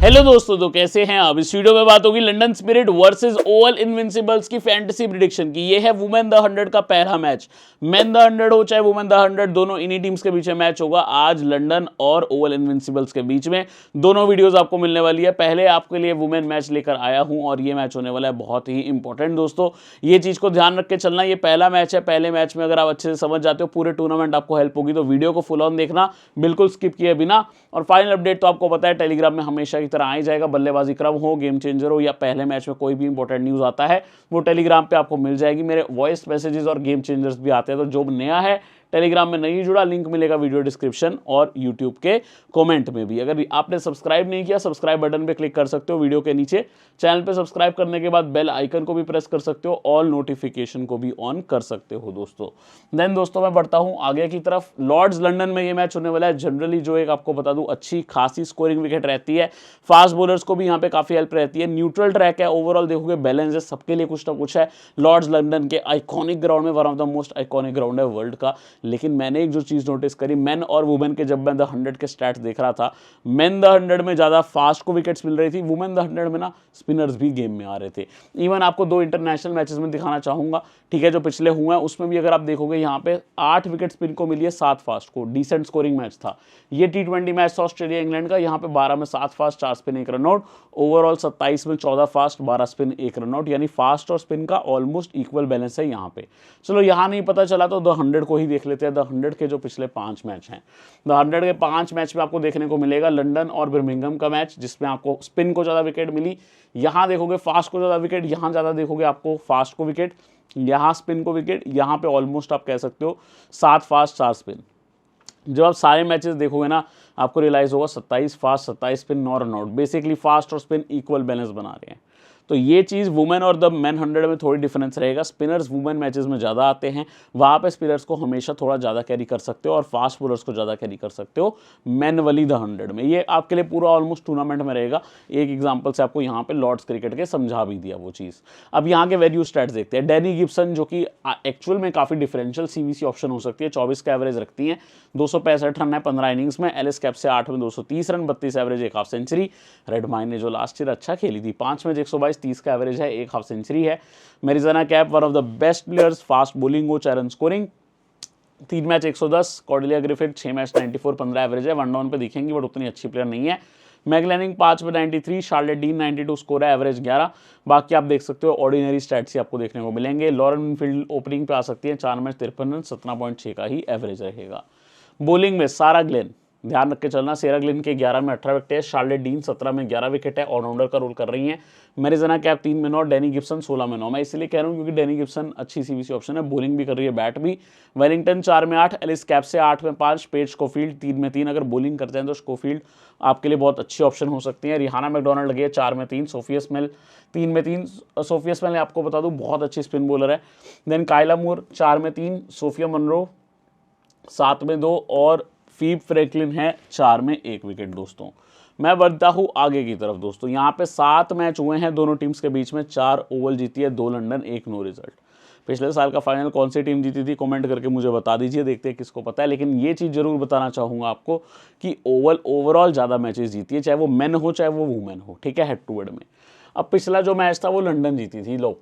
Hello दोस्तों, तो कैसे हैं आप। इस वीडियो में बात होगी London spirit versus Oval Invincibles की फैंटेसी प्रिडिक्शन की। ये है वुमेन द 100 का पहला मैच। मेन द 100 हो चाहे वुमेन द 100, दोनों इन्हीं टीम्स के बीच में मैच होगा आज लंदन और ओवल इनविंसिबल्स के बीच में। दोनों वीडियोस आपको मिलने वाली है। पहले आपके लिए वुमेन मैच लेकर आया हूं और ये मैच होने वाला है बहुत ही इंपॉर्टेंट दोस्तों। ये चीज को ध्यान रख के चलना, ये पहला मैच है। पहले मैच में अगर आप अच्छे से समझ जाते हो पूरे टूर्नामेंट आपको हेल्प होगी, तो वीडियो को फुल ऑन देखना, बिल्कुल स्किप किए बिना। और फाइनल अपडेट तो आपको पता है टेलीग्राम में हमेशा की तरह आ ही जाएगा। बल्लेबाजी क्रम हो, गेम चेंजर हो या पहले मैच में कोई भी इंपॉर्टेंट न्यूज आता है वो टेलीग्राम पे आपको मिल जाएगी। मेरे वॉइस मैसेजेस और गेम चेंजर्स भी आते हैं, तो जो नया है टेलीग्राम में नहीं जुड़ा, लिंक मिलेगा वीडियो डिस्क्रिप्शन और यूट्यूब के कमेंट में भी। अगर आपने सब्सक्राइब नहीं किया, सब्सक्राइब बटन पे क्लिक कर सकते हो वीडियो के नीचे। चैनल पे सब्सक्राइब करने के बाद बेल आइकन को भी प्रेस कर सकते हो, ऑल नोटिफिकेशन को भी ऑन कर सकते हो दोस्तों। देन दोस्तों मैं बढ़ता हूं आगे की तरफ। लॉर्ड्स लंदन में ये मैच होने वाला है। जनरली जो एक आपको बता दूं अच्छी खासी स्कोरिंग विकेट रहती है, फास्ट बॉलर्स को भी यहाँ पे काफी हेल्प रहती है। न्यूट्रल ट्रैक है, ओवरऑल देखोगे बैलेंस है, सबके लिए कुछ ना कुछ है। लॉर्ड्स लंदन के आइकॉनिक ग्राउंड में, one of the most iconic ground है वर्ल्ड का। लेकिन मैंने एक जो चीज नोटिस करी, मेन और वुमेन के, जब मैं द 100 के स्टैट्स देख रहा था, मेन द 100 में ज्यादा फास्ट को विकेट्स मिल रही थी, वुमेन द 100 में ना स्पिनर्स भी गेम में आ रहे थे। इवन आपको 2 इंटरनेशनल मैचेस में दिखाना चाहूंगा, ठीक है, जो पिछले हुए हैं उसमें भी अगर आप देखोगे यहाँ पे 8 विकेट स्पिन को मिली है, 7 फास्ट को। डिसेंट स्कोरिंग मैच था ये। T20 मैच था ऑस्ट्रेलिया इंग्लैंड का। यहाँ पे 12 में 7 फास्ट, 4 स्पिन 1 रनआउट। ओवरऑल 27 में 14 फास्ट, 12 स्पिन 1 रनआउट, यानी फास्ट और स्पिन का ऑलमोस्ट इक्वल बैलेंस है यहाँ पे। चलो यहाँ नहीं पता चला तो द 100 को ही देख लेते हैं। द 100 के जो पिछले 5 मैच हैं, द 100 के 5 मैच में आपको देखने को मिलेगा लंदन और बर्मिंघम का मैच, जिसमें आपको स्पिन को ज़्यादा विकेट मिली। यहाँ देखोगे फास्ट को ज़्यादा विकेट, यहाँ ज़्यादा देखोगे आपको फास्ट को विकेट, यहाँ स्पिन को विकेट। यहाँ पे ऑलमोस्ट आप कह सकते हो 7 फास्ट 4 स्पिन। जब आप सारे मैचेस देखोगे ना, आपको रियलाइज होगा 27 fast 27 spin 9 run out. Basically fast और स्पिन इक्वल बैलेंस बना रहे हैं। तो ये चीज़ वुमेन और द मैन 100 में थोड़ी डिफरेंस रहेगा। स्पिनर्स वुमेन मैचेस में ज़्यादा आते हैं, वहाँ पे स्पिनर्स को हमेशा थोड़ा ज़्यादा कैरी कर सकते हो और फास्ट बॉलर्स को ज़्यादा कैरी कर सकते हो मैन वाली द 100 में। ये आपके लिए पूरा ऑलमोस्ट टूर्नामेंट में रहेगा। एक एग्जाम्पल से आपको यहाँ पे लॉर्ड्स क्रिकेट के समझा भी दिया वो चीज़। अब यहाँ के वैल्यू स्टैट्स देखते हैं। डैनी गिब्सन, जो कि एक्चुअल में काफ़ी डिफरेंशियल सीवीसी ऑप्शन हो सकती है, 24 का एवरेज रखती है, 265 रन है 15 इनिंग्स में। एलिस कैप से 8 में 230 रन, 32 एवरेज, 1 हाफ सेंचुरी। रेड माइन ने जो लास्ट ईयर अच्छा खेली थी, 5 में 122, 30 का एवरेज है, 1 हाफ सेंचुरी है। Marizanne Kapp one of the best players, fast bowling हो चाहे run scoring. 3 match 110। Cordelia Griffith 6 match 94, 15 average है। वन डाउन पे दिखेंगी बट उतनी अच्छी प्लेयर नहीं है। मैग लैनिंग 5 में 93, शार्लेट डीन 92 स्कोर है, एवरेज 11। बाकी आप देख सकते हो ऑर्डिनरी स्टैट्स ही आपको देखने को मिलेंगे। लॉरेन विनफील्ड ओपनिंग पे आ सकती है, 4 मैच 53 रन, 17.6 का ही एवरेज रहेगा। बॉलिंग में सारा ग्लेन, ध्यान रख के चलना, सेरा ग्लिन के 11 में 18 विकेट है, शार्लेट डीन 17 में 11 विकेट है, ऑलराउंडर का रोल कर रही है। मेरिज़ाना कैप 3 में 9, डैनी गिब्सन 16 में 9। मैं इसलिए कह रहा हूँ क्योंकि डैनी गिब्सन अच्छी सीवीसी ऑप्शन है, बॉलिंग भी कर रही है, बैट भी। वेलिंगटन 4 में 8, एलिस कैप से 8 में 5, पेट स्कोफील्ड 3 में 3। अगर बॉलिंग करते हैं तो स्कोफील्ड आपके लिए बहुत अच्छी ऑप्शन हो सकती है। रिहाना मैकडोनाल्ड लगी है 4 में 3, सोफिया स्मेल 3 में 3। सोफिया स्मेल आपको बता दूं बहुत अच्छी स्पिन बॉलर है। देन काइला मूर 4 में 3, सोफिया मनरो 7 में 2 और फीब फ्रैंकलिन है 4 में 1 विकेट दोस्तों। मैं बढ़ता हूँ आगे की तरफ दोस्तों। यहाँ पे 7 मैच हुए हैं दोनों टीम्स के बीच में, 4 ओवल जीती है, 2 लंदन, 1 नो रिजल्ट। पिछले साल का फाइनल कौन सी टीम जीती थी कमेंट करके मुझे बता दीजिए, देखते हैं किसको पता है। लेकिन ये चीज़ जरूर बताना चाहूँगा आपको कि ओवल ओवरऑल ज़्यादा मैचेस जीती है, चाहे वो मैन हो चाहे वो वुमेन हो, ठीक है, हेड टू हेड में। अब पिछला जो मैच था वो लंदन जीती थी, लो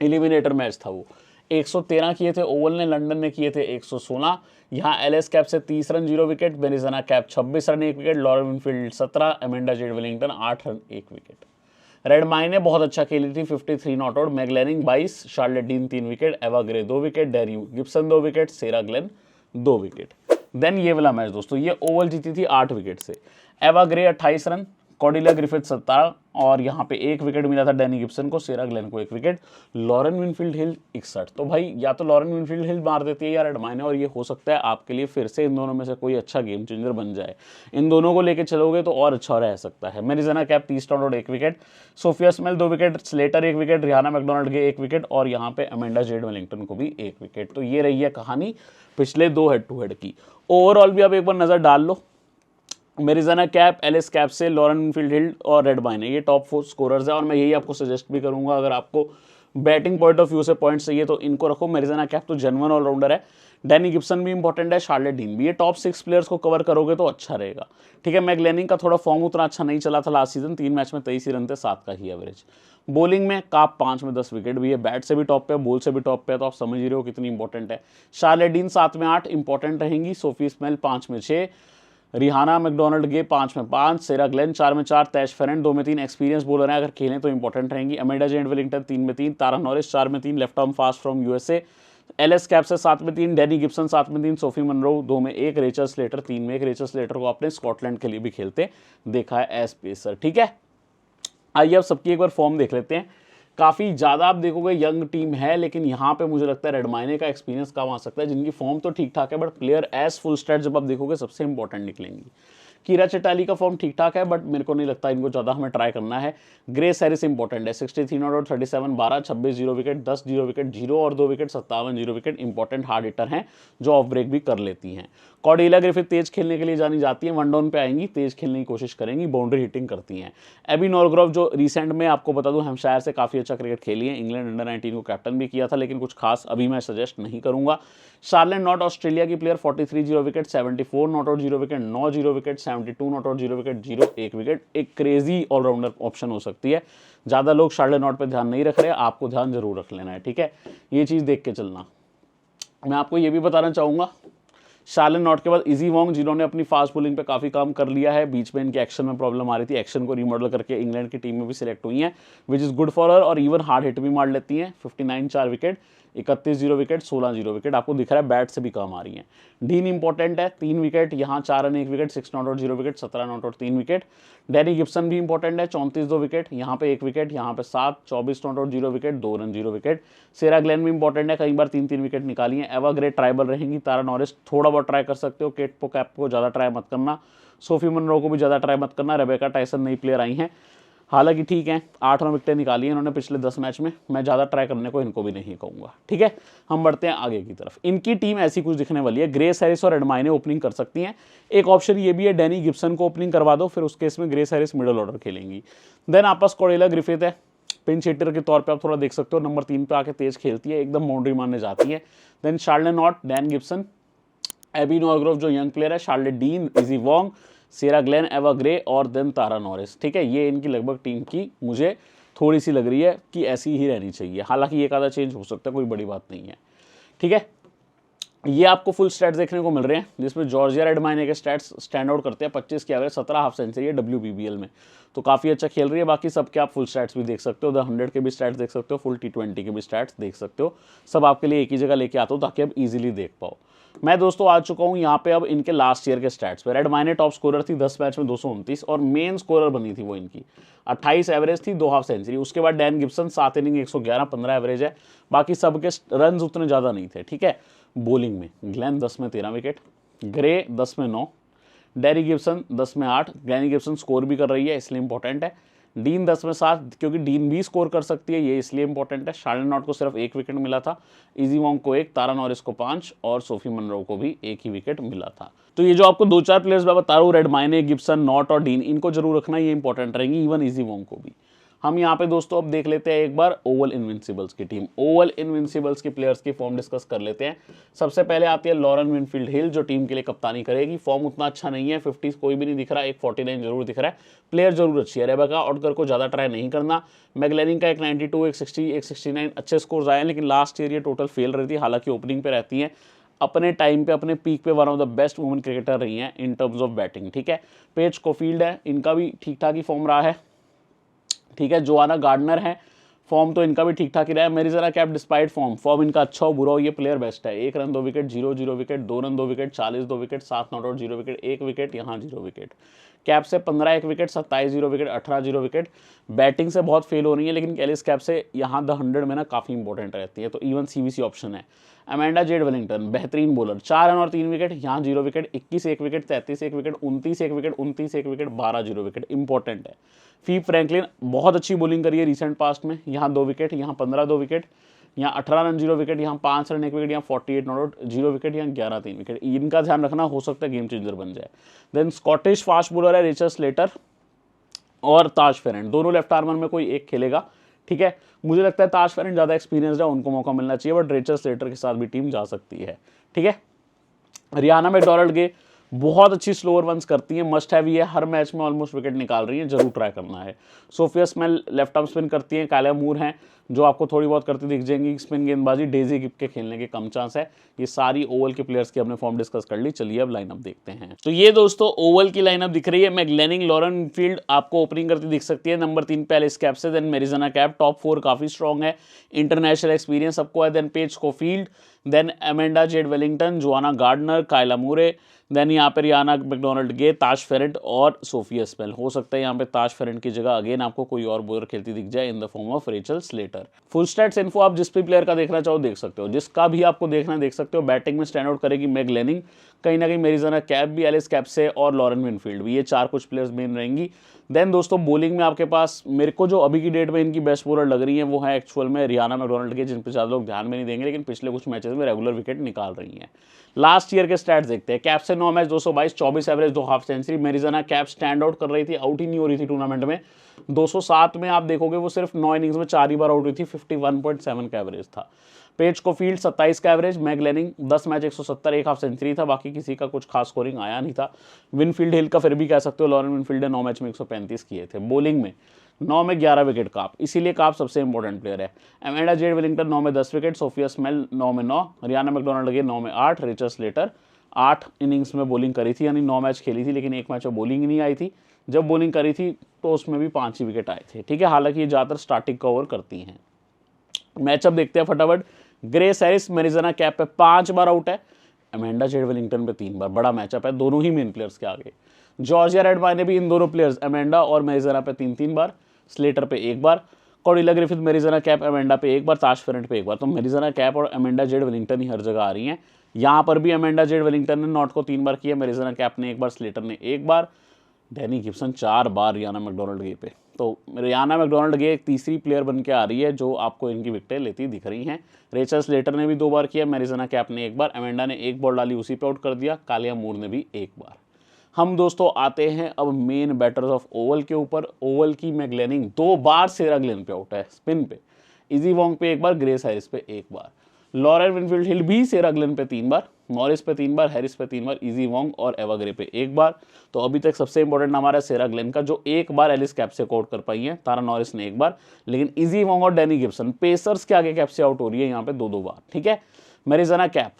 एलिमिनेटर मैच था वो। 113 किए थे ओवल ने, लंदन ने किए थे 116। यहाँ Alice Capsey 30 run 0 wicket, Marizanne Kapp 26 run 1 wicket, Lauren Winfield 17, Amanda Jade Wellington 8 run 1 wicket. रेड माइन ने बहुत अच्छा खेली थी, 53 not out. Meg Lanning 22, Charlotte Dean 3 wicket, Eva Gray 2 wicket, Danni Gibson 2 wicket, Sarah Glenn 2 wicket. Then ये वाला match दोस्तों, ये ओवल जीती थी 8 विकेट से। एवा ग्रे 28 रन, कॉर्डेलिया ग्रिफिथ 17 और यहाँ पे 1 विकेट मिला था डैनी गिब्सन को, सेरा ग्लेन को 1 विकेट, लॉरेन विनफील्ड हिल 61। तो भाई या तो लॉरेन विनफील्ड हिल मार देती है या रेड माइन, और ये हो सकता है आपके लिए फिर से इन दोनों में से कोई अच्छा गेम चेंजर बन जाए। इन दोनों को लेकर चलोगे तो और अच्छा रह सकता है। मेरिज़ाना कैप 30 रन और 1 wicket, Sophia Smale 2 wicket, Slater 1 wicket, Rihanna McDonald के 1 विकेट और यहाँ पे एमेंडा जेड वेलिंगटन को भी 1 विकेट। तो ये रही है कहानी पिछले 2 हेड टू हेड की। ओवरऑल भी आप एक बार नजर डाल लो। मेरिज़ाना कैप, एलिस कैप से लॉरेन विनफील्ड हिल और रेड माइन है, ये टॉप 4 स्कोरर्स है। और मैं यही आपको सजेस्ट भी करूंगा, अगर आपको बैटिंग पॉइंट ऑफ व्यू से पॉइंट्स चाहिए तो इनको रखो। मेरिज़ाना कैप तो जेन्युइन ऑलराउंडर है, डैनी गिब्सन भी इंपॉर्टेंट है, शार्लेट डीन भी। ये टॉप 6 प्लेयर्स को कवर करोगे तो अच्छा रहेगा, ठीक है। मैगलेनिंग का थोड़ा फॉर्म उतना अच्छा नहीं चला था लास्ट सीजन, 3 मैच में 23 ही रन थे, 7 का ही एवरेज। बॉलिंग में काप 5 में 10 विकेट भी है, बैट से भी टॉप पे है, बॉल से भी टॉप पे है, तो आप समझ ही रहे हो कितनी इंपॉर्टेंट है। शार्लेट डीन 7 में 8 इंपॉर्टेंट रहेंगी, सोफी स्मेल 5 में 6, रिहाना मैकडोनल्ड गे 5 में 5, सेरा ग्लेन 4 में 4, तैश फेरेंट 2 में 3 एक्सपीरियंस बॉलर हैं, अगर खेलें तो इंपॉर्टेंट रहेंगी। अमेंडा जेंट वेलिंगटन 3 में 3, तारा नॉरिस 4 में 3 left arm fast from USA, LS caps 7 में 3, डैनी गिब्सन 7 में 3, सोफी मनरो 2 में 1, रेचल स्लेटर 3 में 1। रेचल स्लेटर को आपने स्कॉटलैंड के लिए भी खेलते देखा है एज पेसर, ठीक है। आइए अब सबकी एक बार फॉर्म देख लेते हैं। काफ़ी ज़्यादा आप देखोगे यंग टीम है, लेकिन यहाँ पे मुझे लगता है रेडमाइने का एक्सपीरियंस काम आ सकता है, जिनकी फॉर्म तो ठीक ठाक है but player as full stat जब आप देखोगे सबसे इंपॉर्टेंट निकलेंगी। कीरा चिटाली का फॉर्म ठीक ठाक है बट मेरे को नहीं लगता इनको ज़्यादा हमें ट्राई करना है। ग्रेस हैरिस इंपॉर्टेंट है, 63 नॉट आउट 37 12 26 0 विकेट 10 0 विकेट 0 और 2 wicket 57 0 wicket important hard hitter हैं जो ऑफ ब्रेक भी कर लेती हैं। कॉर्डेलिया ग्रिफिथ तेज खेलने के लिए जानी जाती है, वन डाउन पे आएंगी, तेज खेलने की कोशिश करेंगी, बाउंड्री हिटिंग करती हैं। एबी नॉरग्रोव जो रिसेंट में आपको बता दूं हैम्पशायर से काफ़ी अच्छा क्रिकेट खेली है, इंग्लैंड अंडर 19 को कैप्टन भी किया था, लेकिन कुछ खास अभी मैं सजेस्ट नहीं करूंगा। शार्लेट नॉट ऑस्ट्रेलिया की player 43 0 wicket 74 not out 0 wicket 9 0 wicket 72 not out 0 wicket 0 1 wicket, एक क्रेजी ऑलराउंडर ऑप्शन हो सकती है। ज़्यादा लोग शार्लेट नॉट पे ध्यान नहीं रख रहे, आपको ध्यान जरूर रख लेना है, ठीक है, ये चीज़ देख के चलना। मैं आपको ये भी बताना चाहूँगा शार्लेट नॉट के बाद इजी वोंग, जिन्होंने अपनी फास्ट बॉलिंग पे काफ़ी काम कर लिया है, बीच में इनके एक्शन में प्रॉब्लम आ रही थी, एक्शन को रिमॉडल करके इंग्लैंड की टीम में भी सिलेक्ट हुई हैं, which is good for her, और इवन हार्ड हिट भी मार लेती हैं। 59 4 विकेट 31 0 विकेट 16 0 विकेट, आपको दिख रहा है बैट से भी काम आ रही हैं। डीन इंपॉर्टेंट है, 3 विकेट यहाँ 4 run 1 wicket 6 not out 0 wicket 17 not out 3 wicket. Danni Gibson भी इंपॉर्टेंट है, 34 2 विकेट यहाँ पे 1 विकेट, यहाँ पे 7 24 not out 0 wicket 2 run 0 wicket. Sarah Glenn भी इंपॉर्टेंट है, कई बार 3 विकेट निकाली हैं। एवा ग्रे ट्राइबल रहेंगी, तारा नॉरिस थोड़ा बहुत ट्राई कर सकते हो, केट कैप को ज़्यादा ट्राई मत करना, सोफी मनरो को भी ज़्यादा ट्राई मत करना। रेबेका टाइसन नई प्लेयर आई हैं, हालांकि ठीक है 8 विकेटें निकाली हैं इन्होंने पिछले 10 मैच में, मैं ज़्यादा ट्राई करने को इनको भी नहीं कहूँगा, ठीक है। हम बढ़ते हैं आगे की तरफ। इनकी टीम ऐसी कुछ दिखने वाली है, ग्रेस हैरिस और रेडमाइने ओपनिंग कर सकती हैं। एक ऑप्शन ये भी है डैनी गिब्सन को ओपनिंग करवा दो, फिर उस केस में ग्रेस हैरिस मिडल ऑर्डर खेलेंगी। देन आपस कॉर्डेलिया ग्रिफिथ है, पिंच हिटर के तौर पे आप थोड़ा देख सकते हो, नंबर 3 पे आके तेज खेलती है, एकदम बाउंड्री मारने जाती है। Then Charlotte Knott, Dan Gibson, Abbey Norgrove जो यंग प्लेयर है, Charlotte Dean, Issy Wong, Sarah Glenn, Eva Gray और देन तारा नॉरिस, ठीक है। ये इनकी लगभग टीम की मुझे थोड़ी सी लग रही है कि ऐसी ही रहनी चाहिए, हालांकि एक आधा चेंज हो सकता है, कोई बड़ी बात नहीं है, ठीक है। ये आपको फुल स्टैट्स देखने को मिल रहे हैं, जिसमें जॉर्जिया रेडमाइने के स्टैट्स स्टैंड आउट करते हैं। 25 की एवरेज, 17 हाफ सेंचुरी है WBBL में, तो काफ़ी अच्छा खेल रही है। बाकी सबके आप फुल स्टैट्स भी देख सकते हो, द 100 के भी स्टैट्स देख सकते हो, फुल T20 के भी स्टैट्स देख सकते हो, सब आपके लिए एक ही जगह लेके आता हूँ ताकि आप इजीली देख पाओ। मैं दोस्तों आ चुका हूँ यहाँ पे अब इनके लास्ट ईयर के स्टैट्स पे। रेडमाइने टॉप स्कोरर थी 10 मैच में 229 और मेन स्कोरर बनी थी वो इनकी, 28 एवरेज थी, 2 हाफ सेंचुरी। उसके बाद डैन गिब्सन 7 इनिंग 111 15 एवरेज है, बाकी सबके रन उतने ज़्यादा नहीं थे, ठीक है। बॉलिंग में ग्लेन 10 में 13 विकेट, ग्रे 10 में 9, डैनी गिब्सन 10 में 8, डैनी गिब्सन स्कोर भी कर रही है इसलिए इंपॉर्टेंट है। डीन 10 में 7, क्योंकि डीन भी स्कोर कर सकती है, ये इसलिए इंपॉर्टेंट है। शार्लेट नॉट को सिर्फ 1 विकेट मिला था, इजी वोंग को 1, तारा नॉरिस को 5 और सोफी मनरो को भी 1 ही विकेट मिला था। तो ये जो आपको 2-4 प्लेयर्स मैं बता रहा हूँ, रेडमाइने, गिब्सन, नॉट और डीन, इनको जरूर रखना, ये इंपॉर्टेंट रहेंगी, इवन इजी वोंग को भी। हम यहाँ पे दोस्तों अब देख लेते हैं एक बार ओवल इनविंसिबल्स की टीम। ओवल इनविंसिबल्स के प्लेयर्स की फॉर्म डिस्कस कर लेते हैं। सबसे पहले आती है लॉरेन विनफील्ड हिल, जो टीम के लिए कप्तानी करेगी। फॉर्म उतना अच्छा नहीं है, 50 कोई भी नहीं दिख रहा, एक 49 जरूर दिख रहा है, प्लेयर जरूर अच्छी है। रेबेका ऑडगर को ज़्यादा ट्राई नहीं करना। मैगलेनिंग का एक 92, एक 60, एक 69 अच्छे स्कोर्स आए हैं, लेकिन लास्ट ईयर ये टोटल फेल रही थी, हालांकि ओपनिंग पे रहती हैं। अपने टाइम पे अपने पीक पे one of the best women cricketer रही हैं इन टर्म्स ऑफ बैटिंग, ठीक है। पेज कोफील्ड है, इनका भी ठीक ठाक ही फॉर्म रहा है, ठीक है। जोआना गार्डनर है, फॉर्म तो इनका भी ठीक ठाक ही रहा है। मेरिज़रा कैप डिस्पाइट फॉर्म इनका अच्छा हो बुरा हो, ये प्लेयर बेस्ट है। 1 run 2 wicket 0-0 wicket, 2 run 2 wicket 40 2 wicket, 7 not out 0 wicket 1 wicket, यहाँ 0 विकेट। कैप से 15 1 विकेट, 27 0 विकेट, 18 0 विकेट। बैटिंग से बहुत फेल हो रही है, लेकिन एलिस कैप से यहाँ द 100 में ना काफ़ी इंपॉर्टेंट रहती है, तो इवन CVC ऑप्शन है। अमेंडा जेड वेलिंगटन बेहतरीन बॉलर, 4 रन और 3 विकेट, यहाँ 0 wicket, 21 1 wicket, 33 1 wicket, 29 1 wicket, 29 1 wicket, 12 0 wicket, important है। फी फ्रैंकलिन बहुत अच्छी बॉलिंग करी है रिसेंट पास्ट में, यहाँ 2 विकेट, यहाँ 15 2 विकेट, यहाँ 18 रन 0 विकेट, यहाँ 5 रन 1 विकेट, यहाँ 48 नॉट आउट 0 विकेट, यहाँ 11 3 विकेट। इनका ध्यान रखना, हो सकता है गेम चेंजर बन जाए। देन स्कॉटिश फास्ट बॉलर है रेचल स्लेटर और ताज फेरेंट, दोनों लेफ्ट आर्मर में कोई एक खेलेगा, ठीक है, मुझे लगता है ताश फेरेंट ज़्यादा एक्सपीरियंसड है, उनको मौका मिलना चाहिए, बट रेचल स्लेटर के साथ भी टीम जा सकती है। ठीक है, रियाना मैकडोनाल्ड गे बहुत अच्छी स्लोअर वंस करती है, मस्ट हैव ये हर मैच में ऑलमोस्ट विकेट निकाल रही है, जरूर ट्राई करना है। Sophia Smale left arm spin करती है, कालिया मूर हैं जो आपको थोड़ी बहुत करती दिख जाएंगी स्पिन गेंदबाजी, डेजी गिप के खेलने के कम चांस है। ये सारी ओवल के प्लेयर्स की हमने फॉर्म डिस्कस कर ली, चलिए अब लाइनअप देखते हैं। तो ये दोस्तों ओवल की लाइनअप दिख रही है। मैग्लेनिंग लॉरेन विनफील्ड आपको ओपनिंग करती दिख सकती है, नंबर 3 पे Alice Capsey, then Marizanne Kapp, top 4 काफी स्ट्रॉन्ग है, इंटरनेशनल एक्सपीरियंस सबको है, then Paige Scholfield, then Amanda Jade Wellington, Joanna Gardner, Kayla Moore, then यहाँ पे रियाना मैकडोनाल्ड गे, ताश फेरेंट और सोफिया स्मेल। हो सकता है यहाँ पे ताश फेरेंट की जगह अगेन आपको कोई और बॉलर खेलती दिख जाए in the form of Rachel Slater. Full stats info आप जिस भी प्लेयर का देखना चाहो देख सकते हो, जिसका भी आपको देखना देख सकते हो। बैटिंग में स्टैंड आउट करेगी मैग्लेनिंग, कहीं ना कहीं मेरिजना कैप भी, एलिस कैप से और लॉरेन विनफील्ड भी, ये 4 कुछ प्लेयर्स मेन रहेंगी। देन दोस्तों बॉलिंग में आपके पास मेरे को जो अभी की डेट में इनकी बेस्ट बॉलर लग रही है वो है एक्चुअल में रियाना मैकडोनाल्ड के, जिन पर ज़्यादा लोग ध्यान में नहीं देंगे, लेकिन पिछले कुछ मैचेस में रेगुलर विकेट निकाल रही हैं। लास्ट ईयर के स्टैट्स देखते हैं। Capsey 9 match 222, 24 average, 2 half century. Marizanne Kapp stand out कर रही थी, आउट ही नहीं हो रही थी टूर्नामेंट में। 207 में आप देखोगे वो सिर्फ 9 इनिंग्स में 4 ही बार आउट हुई थी, 51.7 का एवरेज था। पेज कोफील्ड 27 का एवरेज, मैग्लेनिंग 10 मैच 170, 1 हाफ सेंचुरी था, बाकी किसी का कुछ खास स्कोरिंग आया नहीं था। विनफील्ड हिल का फिर भी कह सकते हो, लॉरेन विनफील्ड ने 9 मैच में 135 किए थे। बॉलिंग में 9 में 11 विकेट काप, इसीलिए काप सबसे इंपॉर्टेंट प्लेयर है। एमेंडा जेड वेलिंगटन 9 में 10 विकेट, सोफिया स्मेल 9 में 9, रियाना मैकडोनाल्ड के 9 में 8, रिचर्ड स्लेटर 8 इनिंग्स में बॉलिंग करी थी, यानी 9 मैच खेली थी, लेकिन एक मैच में बॉलिंग ही नहीं आई थी। जब बॉलिंग करी थी तो उसमें भी 5 ही विकेट आए थे। ठीक है, हालांकि ये ज़्यादातर स्टार्टिंग का ओवर करती हैं। मैचअप देखते हैं फटाफट। ग्रेस हैरिस मेरिजना कैप पे 5 बार आउट है, एमेंडा जेड वेलिंगटन पे 3 बार, बड़ा मैचअप है दोनों ही मेन प्लेयर्स के आगे। जॉर्जिया रेड माइने भी इन दोनों प्लेयर्स एमेंडा और मेरिजना पे 3-3 बार, स्लेटर पे 1 बार, कॉर्डिला ग्रिफिथ मेरिजना कैप एमेंडा पे 1 बार, ताश फेरेंट पे 1 बार। तो मेरिजना कैप और एमेंडा जेड वेलिंगटन ही हर जगह आ रही हैं। यहाँ पर भी एमेंडा जेड वेलिंगटन ने नॉट को 3 बार किया, मेरिजना कैप ने 1 बार, स्लेटर ने 1 बार, डैनी गिब्सन 4 बार रियाना मैकडोनाल्ड गे पे। तो रियाना मैकडोनाल्ड गे एक तीसरी प्लेयर बन के आ रही है जो आपको इनकी विकेटें लेती दिख रही हैं। रेचल स्लेटर ने भी 2 बार किया, मेरिजना कैप ने 1 बार, एमेंडा ने 1 बॉल डाली उसी पे आउट कर दिया, कालिया मूर ने भी 1 बार। हम दोस्तों आते हैं अब मेन बैटर्स ऑफ ओवल के ऊपर। ओवल की मैग्लेनिंग 2 बार सेरा ग्लेन पे आउट है स्पिन पे, इजी वोंग पे 1 बार, ग्रेस हैरिस पे 1 बार। लॉरेन विनफील्ड हिल भी सेरा ग्लेन पे 3 बार, नॉरिस पे 3 बार, हैरिस पे 3 बार, इजी वोंग और एवा ग्रे पे 1 बार। तो अभी तक सबसे इंपॉर्टेंट हमारा सेरा ग्लेन का, जो 1 बार एलिस कैप से आउट कर पाई है, तारा नॉरिस ने 1 बार, लेकिन इजी वोंग और डैनी गिब्सन पेसर्स के आगे कैप से आउट हो रही है यहाँ पे 2-2 बार। ठीक है, मेरिजना कैप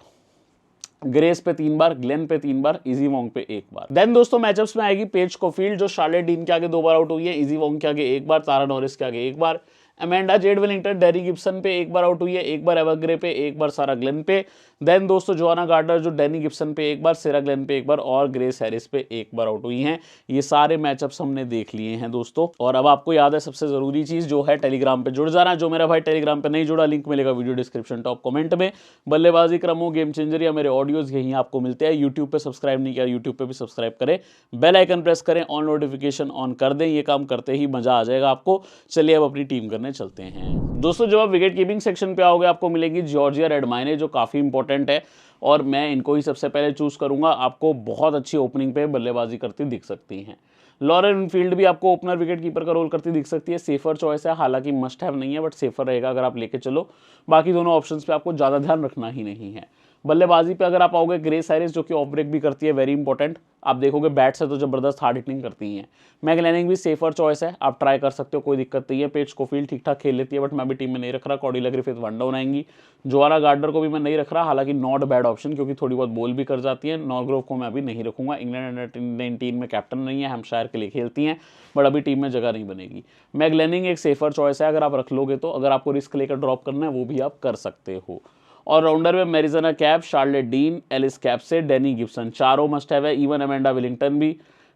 ग्रेस पे 3 बार, ग्लेन पे 3 बार, इजी वोंग पे 1 बार। देन दोस्तों मैचअप्स में आएगी पेज कोफील्ड जो शार्लेट डीन के आगे 2 बार आउट हुई है, इजी वोंग के आगे 1 बार, तारा नॉरिस के आगे 1 बार, Amanda Jade Wellington Danni Gibson पे 1 बार आउट हुई है, 1 बार एवरग्रे पे, 1 बार सारा ग्लेन पे। देन दोस्तों जोआना गार्डनर जो डैनी गिब्सन पे 1 बार, सेरा ग्लेन पे 1 बार और ग्रेस हैरिस पे 1 बार आउट हुई हैं। ये सारे मैचअप्स हमने देख लिए हैं दोस्तों। और अब आपको याद है सबसे जरूरी चीज जो है, टेलीग्राम पे जुड़ जाना। जो मेरा भाई टेलीग्राम पे नहीं जुड़ा, लिंक मिलेगा वीडियो डिस्क्रिप्शन टॉप कमेंट में। बल्लेबाजी क्रमों, गेम चेंजर या मेरे ऑडियोज यहीं आपको मिलते हैं। यूट्यूब पे सब्सक्राइब नहीं किया, यूट्यूब पे भी सब्सक्राइब करें, बेल आइकन प्रेस करें, ऑन नोटिफिकेशन ऑन कर दें। ये काम करते ही मजा आ जाएगा आपको। चलिए अब अपनी टीम करने चलते हैं दोस्तों। जब आप विकेट कीपिंग सेक्शन पे आओगे आपको मिलेगी जॉर्जिया रेड माइने, जो काफी इंपॉर्टेंट है और मैं इनको ही सबसे पहले चूज करूंगा। आपको बहुत अच्छी ओपनिंग पे बल्लेबाजी करती दिख सकती हैं। लॉरेन विनफील्ड भी आपको ओपनर विकेट कीपर का रोल करती दिख सकती है, सेफर चॉइस है, हालांकि मस्ट हैव नहीं है बट सेफर रहेगा अगर आप लेके चलो। बाकी दोनों ऑप्शंस पे आपको ज़्यादा ध्यान रखना ही नहीं है। बल्लेबाजी पे अगर आप आओगे ग्रेस हैरिस जो कि ऑफ ब्रेक भी करती है, वेरी इंपॉर्टेंट। आप देखोगे बैट से तो जबरदस्त हार्ड हिटिंग करती हैं। मैग्लेनिंग भी सेफर चॉइस है, आप ट्राई कर सकते हो, कोई दिक्कत नहीं है। पेज कोफील्ड ठीक ठाक खेल लेती है बट मैं भी टीम में नहीं रख रहा। कॉर्डिला ग्रिफिथ 1 डाउन आएंगी। जोआना गार्डनर को भी मैं नहीं रख रहा, हालांकि नॉट बैड ऑप्शन क्योंकि थोड़ी बहुत बॉल भी कर जाती है। नॉरग्रोव को मैं अभी नहीं रखूंगा, इंग्लैंड अंडर 19 में कैप्टन नहीं है, हैम्पशायर के लिए खेलती हैं बट अभी टीम में जगह नहीं बनेगी। मैग्लेनिंग एक सेफर चॉइस है, अगर आप रख लोगे तो। अगर आपको रिस्क लेकर ड्रॉप करना है वो भी आप कर सकते हो। और राउंडर में Marizanne Kapp, Charlotte Dean, Alice Capsey, Danni Gibson, चारों मस्ट हैव है। इवन एमेंडा विलिंगटन भी,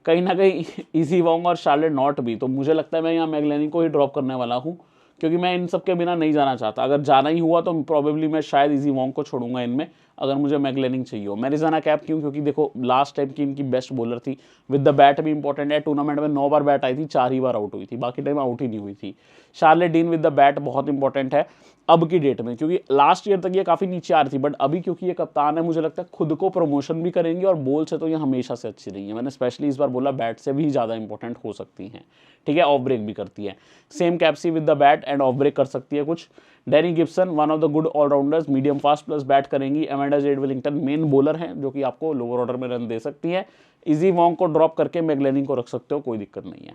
कहीं ना कहीं इजी वोंग और शार्लेट नॉट भी। तो मुझे लगता है मैं यहाँ मैग्लेनिंग को ही ड्रॉप करने वाला हूँ क्योंकि मैं इन सब के बिना नहीं जाना चाहता। अगर जाना ही हुआ तो प्रॉबेबली मैं शायद इजी वोंग को छोड़ूंगा इनमें, अगर मुझे मैगलेनिंग चाहिए हो। मैरिजाना कैप क्यों? क्योंकि देखो लास्ट टाइम की इनकी बेस्ट बॉलर थी। विद द बैट भी इंपॉर्टेंट है, टूर्नामेंट में 9 बार बैट आई थी, 4 ही बार आउट हुई थी, बाकी टाइम आउट ही नहीं हुई थी। Charlotte dean with the bat बहुत इंपॉर्टेंट है अब की डेट में, क्योंकि लास्ट ईयर तक ये काफ़ी नीचे आ रही थी, बट अभी क्योंकि ये कप्तान है मुझे लगता है खुद को प्रमोशन भी करेंगी, और बॉल से तो ये हमेशा से अच्छी रही है। मैंने स्पेशली इस बार बोला बैट से भी ज़्यादा इंपॉर्टेंट हो सकती हैं, ठीक है। ऑफ ब्रेक भी करती है, same Capsey with the bat and off break कर सकती है कुछ। Danni Gibson one of the good all rounders, medium fast plus bat करेंगी। Amanda Jade Wellington main bowler हैं जो कि आपको लोअर ऑर्डर में रन दे सकती है। इजी वॉन्ग को ड्रॉप करके मैगलेनिंग को रख सकते हो, कोई दिक्कत नहीं है।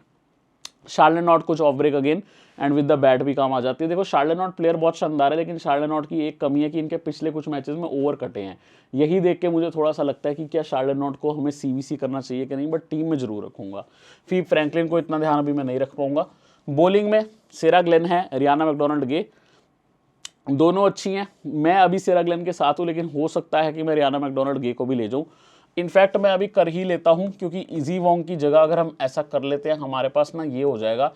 शार्लेट नॉट कुछ off break again and with the bat भी काम आ जाती है। देखो शार्लेट नॉट प्लेयर बहुत शानदार है, लेकिन शार्लेट नॉट की एक कमी है कि इनके पिछले कुछ मैचेस में ओवर कटे हैं। यही देख के मुझे थोड़ा सा लगता है कि क्या शार्लेट नॉट को हमें सीवीसी करना चाहिए कि नहीं, बट टीम में जरूर रखूंगा। फिर फ्रैंकलिन को इतना ध्यान अभी मैं नहीं रख पाऊंगा। बॉलिंग में सेरा ग्लेन है, रियाना मैकडोनाल्ड गे, दोनों अच्छी हैं। मैं अभी सेरा ग्लेन के साथ हूँ, लेकिन हो सकता है कि मैं रियाना मैकडोनाल्ड गे को भी ले जाऊँ। इनफैक्ट मैं अभी कर ही लेता हूँ, क्योंकि इजी वॉन्ग की जगह अगर हम ऐसा कर लेते हैं हमारे पास ना ये हो जाएगा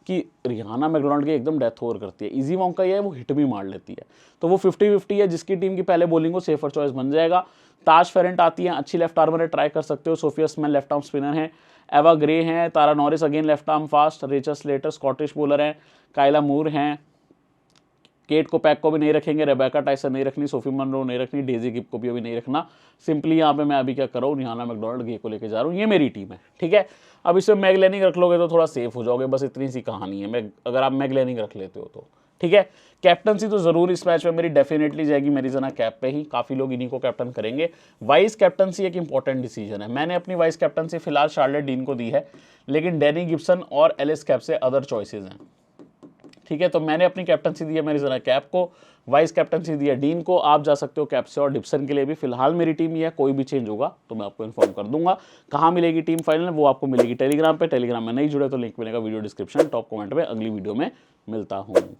कि रियाना मैकडोनाल्ड की एकदम डेथ ओवर करती है। इजी वॉन्ग का ये है वो हिट भी मार लेती है, तो वो 50-50 है, जिसकी टीम की पहले बॉलिंग को सेफर चॉइस बन जाएगा। ताज फेरेंट आती है, अच्छी लेफ्ट आर्मर है, ट्राई कर सकते हो। Sophia Smale left arm spinner है। एवा ग्रे हैं, Tara Norris again left arm fast, Rachel Slater Scottish bowler हैं, काइला मूर हैं। केट को पैक को भी नहीं रखेंगे, रेबेका टाइसन नहीं रखनी, सोफी मनरो नहीं रखनी, डेजी गिब को भी अभी नहीं रखना। सिंपली यहाँ पे मैं अभी क्या कर रहा हूँ, रियाना मैकडोनाल्ड गे को लेके जा रहा हूँ, ये मेरी टीम है, ठीक है। अब इसमें मैगलेनिंग रख लोगे तो थोड़ा सेफ हो जाओगे, बस इतनी सी कहानी है। अगर आप मैगलेनिंग रख लेते हो तो ठीक है। कैप्टनसी तो जरूर इस मैच में मेरी डेफिनेटली जाएगी मैरिजाना कैप पे ही, काफी लोग इन्हीं को कैप्टन करेंगे। वाइस कैप्टनसी एक इंपॉर्टेंट डिसीजन है। मैंने अपनी वाइस कैप्टनसी फिलहाल शार्लेट डीन को दी है, लेकिन डैनी गिब्सन और एलिस कैप से अदर चॉइसेस हैं, ठीक है। तो मैंने अपनी कैप्टनसी दी है मैरिजाना कैप को, वाइस कैप्टनसी दी है डीन को। आप जा सकते हो कैप से और डिप्सन के लिए भी। फिलहाल मेरी टीम ये है, कोई भी चेंज होगा तो मैं आपको इन्फॉर्म कर दूंगा। कहाँ मिलेगी टीम फाइनल, वो आपको मिलेगी टेलीग्राम पे। टेलीग्राम में नहीं जुड़े तो लिंक मिलेगा वीडियो डिस्क्रिप्शन, टॉप कमेंट में। अगली वीडियो में मिलता हूँ।